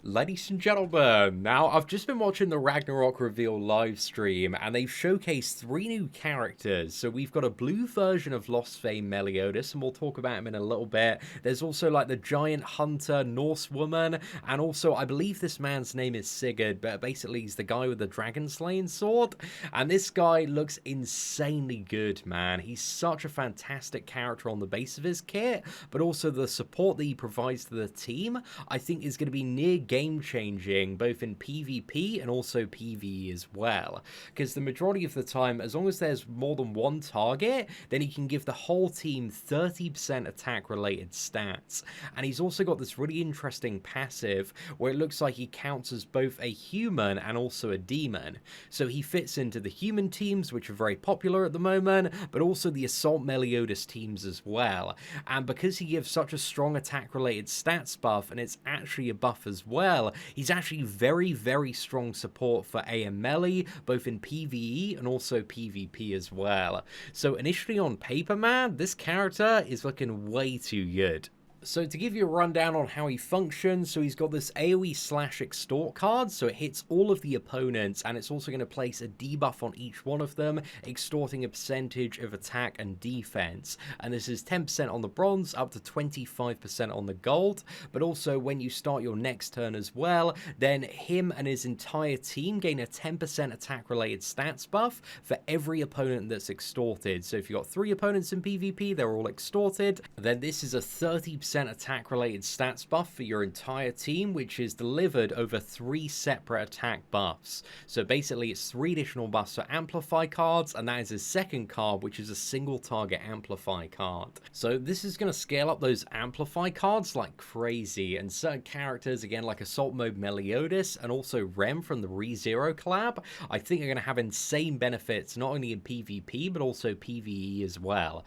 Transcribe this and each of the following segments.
Ladies and gentlemen, now I've just been watching the Ragnarok reveal live stream and they've showcased 3 new characters. So we've got a blue version of Lostvayne Meliodas and we'll talk about him in a little bit. There's also like the giant hunter Norse woman, and also I believe this man's name is Sigurd, but basically he's the guy with the dragon slaying sword. And this guy looks insanely good, man. He's such a fantastic character on the base of his kit, but also the support that he provides to the team I think is going to be near game-changing, both in PvP and also PvE as well. Because the majority of the time, as long as there's more than one target, then he can give the whole team 30% attack-related stats. And he's also got this really interesting passive, where it looks like he counts as both a human and also a demon. So he fits into the human teams, which are very popular at the moment, but also the Assault Meliodas teams as well. And because he gives such a strong attack-related stats buff, and it's actually a buff as well, he's actually very, very strong support for AM melee, both in PvE and also PvP as well. So initially on paper, man, this character is looking way too good. So to give you a rundown on how he functions, so he's got this AoE/extort card, so it hits all of the opponents, and it's also going to place a debuff on each one of them, extorting a percentage of attack and defense. And this is 10% on the bronze, up to 25% on the gold, but also when you start your next turn as well, then him and his entire team gain a 10% attack-related stats buff for every opponent that's extorted. So if you've got 3 opponents in PvP, they're all extorted, then this is a 30% attack-related stats buff for your entire team, which is delivered over 3 separate attack buffs. So basically, it's 3 additional buffs for Amplify cards, and that is his second card, which is a single target Amplify card. So this is going to scale up those Amplify cards like crazy, and certain characters, again, like Assault Mode Meliodas, and also Rem from the ReZero collab, I think are going to have insane benefits, not only in PvP, but also PvE as well.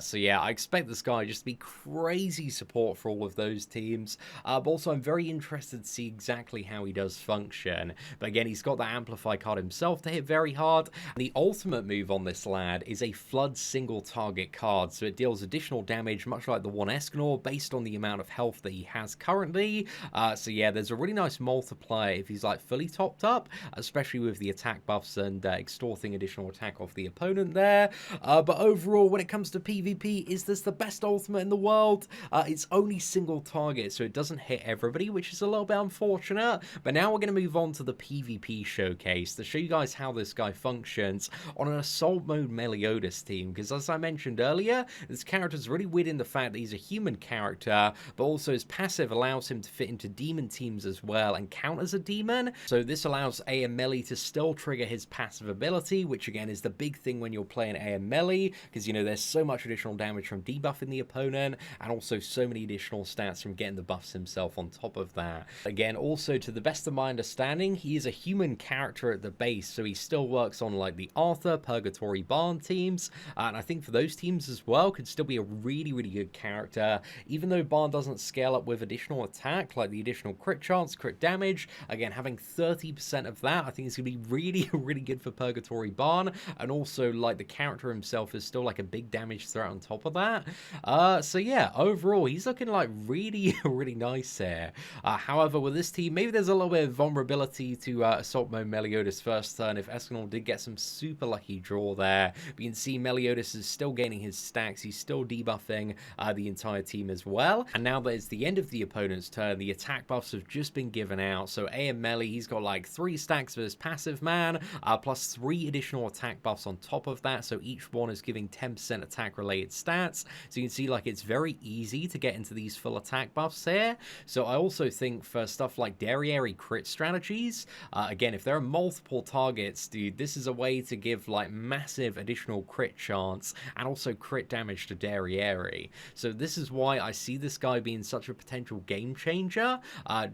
So yeah, I expect this guy just to be crazy support for all of those teams, but also I'm very interested to see exactly how he does function. But again, he's got that Amplify card himself to hit very hard. And the ultimate move on this lad is a Flood single target card, so it deals additional damage much like the one Escanor based on the amount of health that he has currently. So yeah, there's a really nice multiplier if he's like fully topped up, especially with the attack buffs and extorting additional attack off the opponent there. But overall, when it comes to PvP, is this the best ultimate in the world? It's only single target, so it doesn't hit everybody, which is a little bit unfortunate. But now we're going to move on to the PvP showcase to show you guys how this guy functions on an Assault Mode Meliodas team. Because as I mentioned earlier, this character is really weird in the fact that he's a human character, but also his passive allows him to fit into demon teams as well and count as a demon. So this allows AM melee to still trigger his passive ability, which again is the big thing when you're playing AM melee, because you know there's so much additional damage from debuffing the opponent, and also so many additional stats from getting the buffs himself on top of that. Again, also to the best of my understanding, he is a human character at the base, so he still works on like the Arthur, Purgatory, Barn teams, and I think for those teams as well could still be a really, really good character. Even though Barn doesn't scale up with additional attack, like the additional crit chance, crit damage, again, having 30% of that, I think it's going to be really, really good for Purgatory Barn, and also like the character himself is still like a big damage threat on top of that. So yeah, overall, he's looking like really, really nice here. However, with this team, maybe there's a little bit of vulnerability to Assault Mode Meliodas first turn if Escanor did get some super lucky draw there. But you can see Meliodas is still gaining his stacks. He's still debuffing the entire team as well. And now that it's the end of the opponent's turn, the attack buffs have just been given out. So AM melee, he's got like 3 stacks of his passive man, plus 3 additional attack buffs on top of that. So each one is giving 10% attack related stats. So you can see like it's very easy to get into these full attack buffs here. So I also think for stuff like Derriere crit strategies, again, if there are multiple targets, dude, this is a way to give like massive additional crit chance and also crit damage to Derriere. So this is why I see this guy being such a potential game changer,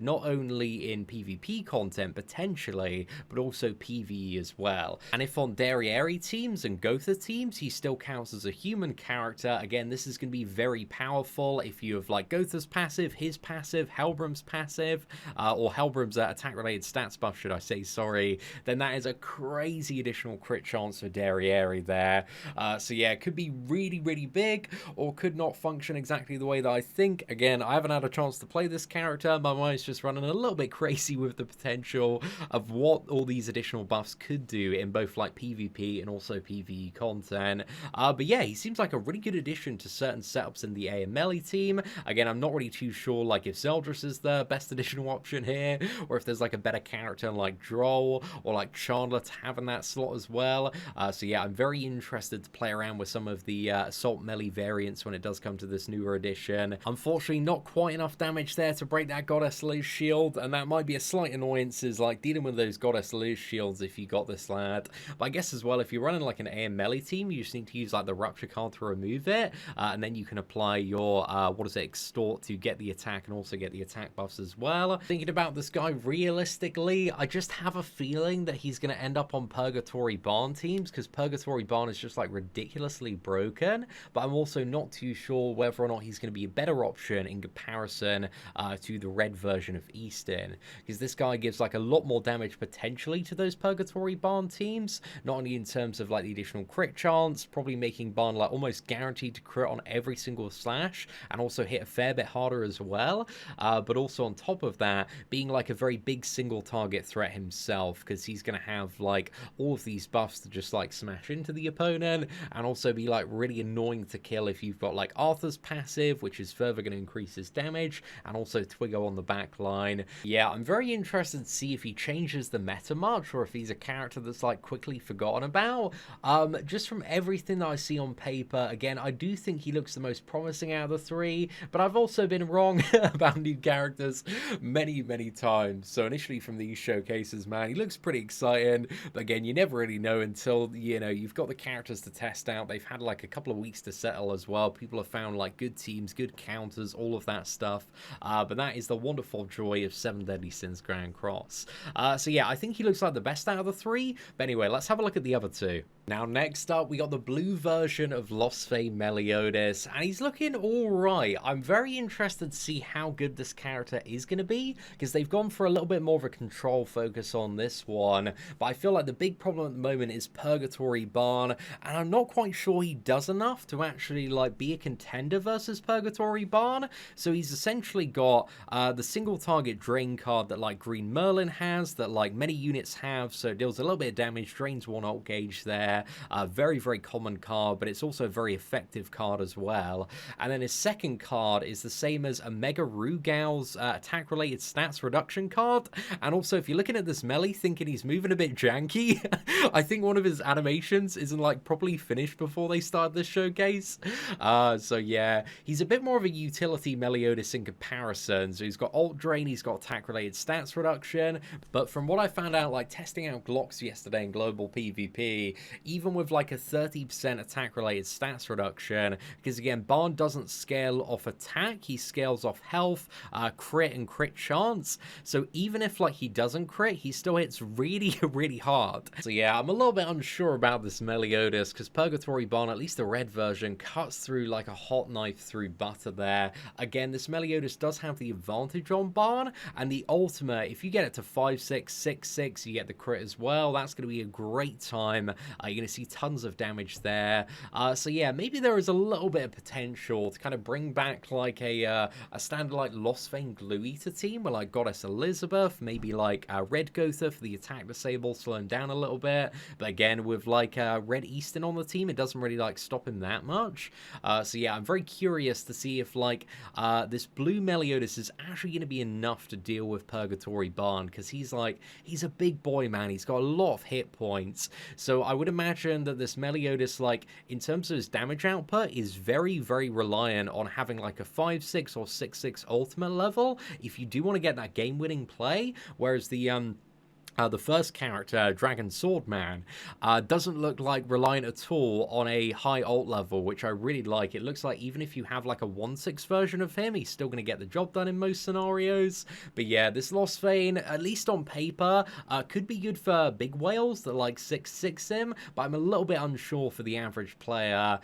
not only in PvP content potentially, but also PvE as well. And if on Derriere teams and Gotha teams, he still counts as a human character, again, this is going to be very powerful if if you have like Gotha's passive, his passive, Helbram's passive, or Helbram's attack-related stats buff, should I say, sorry, then that is a crazy additional crit chance for Derriere there. So yeah, it could be really, really big, or could not function exactly the way that I think. Again, I haven't had a chance to play this character. My mind's just running a little bit crazy with the potential of what all these additional buffs could do in both like PvP and also PvE content. But yeah, he seems like a really good addition to certain setups in the AML team. Again, I'm not really too sure like if Zeldris is the best additional option here, or if there's like a better character like Droll or like Chandler to have in that slot as well. So yeah, I'm very interested to play around with some of the Assault Melee variants when it does come to this newer edition. Unfortunately, not quite enough damage there to break that Goddess Liz shield, and that might be a slight annoyance, is like dealing with those Goddess Liz shields if you got this lad. But I guess as well, if you're running like an AM Melee team, you just need to use like the Rupture card to remove it, and then you can apply your, Extort to get the attack and also get the attack buffs as well. Thinking about this guy realistically, I just have a feeling that he's going to end up on Purgatory Barn teams, because Purgatory Barn is just like ridiculously broken, but I'm also not too sure whether or not he's going to be a better option in comparison to the red version of Easton, because this guy gives like a lot more damage potentially to those Purgatory Barn teams, not only in terms of like the additional crit chance, probably making Barn like almost guaranteed to crit on every single slash, and also hit a fair bit harder as well, but also on top of that, being like a very big single target threat himself, because he's going to have like all of these buffs to just like smash into the opponent, and also be like really annoying to kill if you've got like Arthur's passive, which is further going to increase his damage, and also Twiggo on the back line. Yeah, I'm very interested to see if he changes the meta much, or if he's a character that's like quickly forgotten about. Just from everything that I see on paper, again, I do think he looks the most promising out of the three, but I've also been wrong about new characters many, many times. So initially from these showcases, man, he looks pretty exciting, but again, you never really know until, you know, you've got the characters to test out. They've had like a couple of weeks to settle as well. People have found like good teams, good counters, all of that stuff. But that is the wonderful joy of 7 Deadly Sins Grand Cross. So yeah, I think he looks like the best out of the three. But anyway, let's have a look at the other two. Now, next up, we got the blue version of Lostvayne Meliodas, and he's looking alright. I'm very interested to see how good this character is going to be, because they've gone for a little bit more of a control focus on this one, but I feel like the big problem at the moment is Purgatory Barn, and I'm not quite sure he does enough to actually like be a contender versus Purgatory Barn. So he's essentially got the single target drain card that like Green Merlin has, that like many units have, so it deals a little bit of damage, drains 1 ult gauge there. Very, very common card, but it's also a very effective card as well. And then his second card is the same as Omega Rugal's attack-related stats reduction card. And also, if you're looking at this melee thinking he's moving a bit janky, I think one of his animations isn't like properly finished before they started this showcase. So yeah, he's a bit more of a utility Meliodas in comparison. So he's got ult drain, he's got attack-related stats reduction, but from what I found out, like testing out Glocks yesterday in global PvP, even with like a 30% attack related stats reduction, because again, Barn doesn't scale off attack, he scales off health, crit and crit chance, so even if like he doesn't crit, he still hits really really hard. So yeah, I'm a little bit unsure about this Meliodas, because Purgatory Barn, at least the red version, cuts through like a hot knife through butter there. Again, this Meliodas does have the advantage on Barn, and the ultimate, if you get it to 5/6, 6/6, you get the crit as well. That's going to be a great time. You're going to see tons of damage there. So yeah, maybe there is a little bit of potential to kind of bring back like a standard like Lostvayne Glue Eater team with like Goddess Elizabeth, maybe like Red Gotha for the attack disable, slow him down a little bit. But again, with like Red Easton on the team, it doesn't really like stop him that much. So yeah, I'm very curious to see if like this blue Meliodas is actually going to be enough to deal with Purgatory Barn, because he's a big boy, man. He's got a lot of hit points. So I would imagine that this Meliodas, like, in terms of his damage output, is very, very reliant on having, like, a 5/6 or 6/6 ultimate level if you do want to get that game-winning play, whereas the the first character, Dragon Swordman, doesn't look like reliant at all on a high ult level, which I really like. It looks like even if you have like a 1/6 version of him, he's still going to get the job done in most scenarios. But yeah, this Lostvayne, at least on paper, could be good for big whales that like 6/6 him, but I'm a little bit unsure for the average player.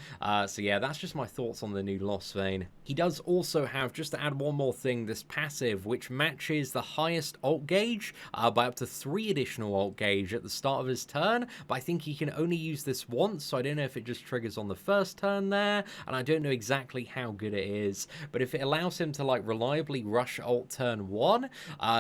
So yeah, that's just my thoughts on the new Lostvayne. He does also have, just to add one more thing, this passive, which matches the highest ult gauge by up to 3 additional ult gauge at the start of his turn, but I think he can only use this once, so I don't know if it just triggers on the first turn there, and I don't know exactly how good it is, but if it allows him to like reliably rush ult turn 1,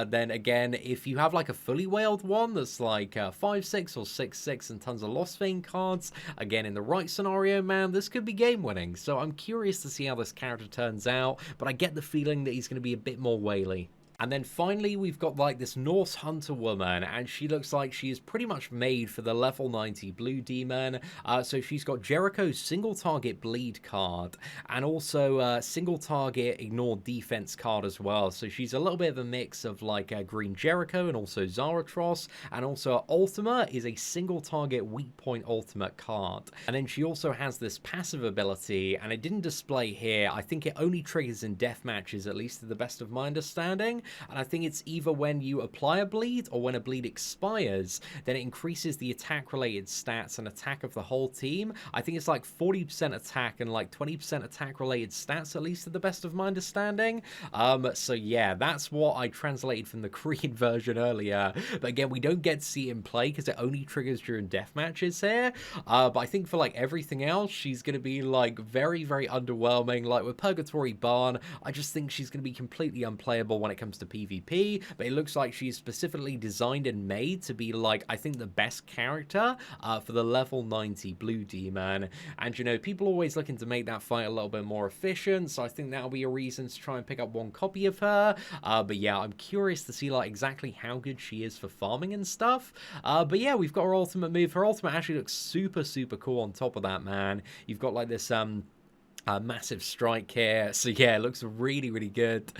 then again, if you have like a fully whaled one that's like 5/6 or 6/6 and tons of Lostvayne cards, again, in the right scenario, man, this could be game winning, so I'm curious to see how this character turns out, but I get the feeling that he's going to be a bit more whaley. And then finally, we've got like this Norse hunter woman, and she looks like she is pretty much made for the level 90 blue demon. So she's got Jericho's single target bleed card, and also single target ignore defense card as well. So she's a little bit of a mix of like green Jericho and also Zaratros, and also her ultimate is a single target weak point ultimate card. And then she also has this passive ability, and it didn't display here. I think it only triggers in death matches, at least to the best of my understanding. And I think it's either when you apply a bleed or when a bleed expires, then it increases the attack related stats and attack of the whole team. I think it's like 40% attack and like 20% attack related stats, at least to the best of my understanding. So yeah, that's what I translated from the Korean version earlier. But again, we don't get to see it in play because it only triggers during death matches here. But I think for like everything else, she's going to be like very, very underwhelming. Like with Purgatory Barn, I just think she's going to be completely unplayable when it comes to PvP, but it looks like she's specifically designed and made to be like, I think, the best character for the level 90 blue demon. And you know, people are always looking to make that fight a little bit more efficient, so I think that'll be a reason to try and pick up one copy of her. But yeah, I'm curious to see like exactly how good she is for farming and stuff. But yeah, we've got her ultimate move. Her ultimate actually looks super, super cool on top of that, man. You've got like this massive strike here, so yeah, it looks really, really good.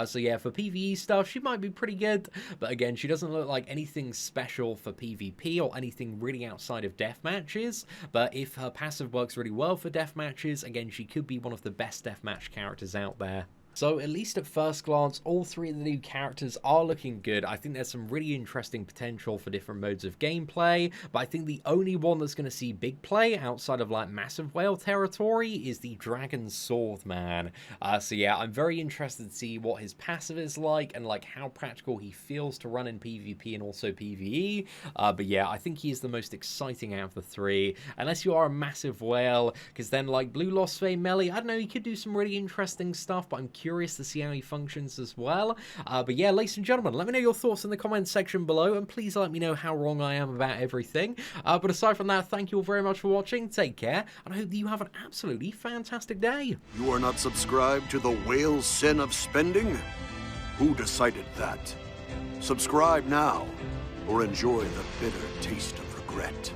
So yeah, for PvE stuff, she might be pretty good, but again, she doesn't look like anything special for PvP or anything really outside of death matches. But if her passive works really well for death matches, again, she could be one of the best deathmatch characters out there. So at least at first glance, all 3 of the new characters are looking good. I think there's some really interesting potential for different modes of gameplay, but I think the only one that's going to see big play outside of like massive whale territory is the Dragon Swordman. So yeah, I'm very interested to see what his passive is like and like how practical he feels to run in PvP and also PvE. But yeah, I think he is the most exciting out of the 3, unless you are a massive whale, because then like Blue Lostvayne Meliodas, I don't know, he could do some really interesting stuff, but I'm curious to see how he functions as well. But yeah, ladies and gentlemen, let me know your thoughts in the comments section below, and please let me know how wrong I am about everything. But aside from that, thank you all very much for watching, take care, and I hope that you have an absolutely fantastic day. You are not subscribed to the whale sin of spending? Who decided that? Subscribe now, or enjoy the bitter taste of regret.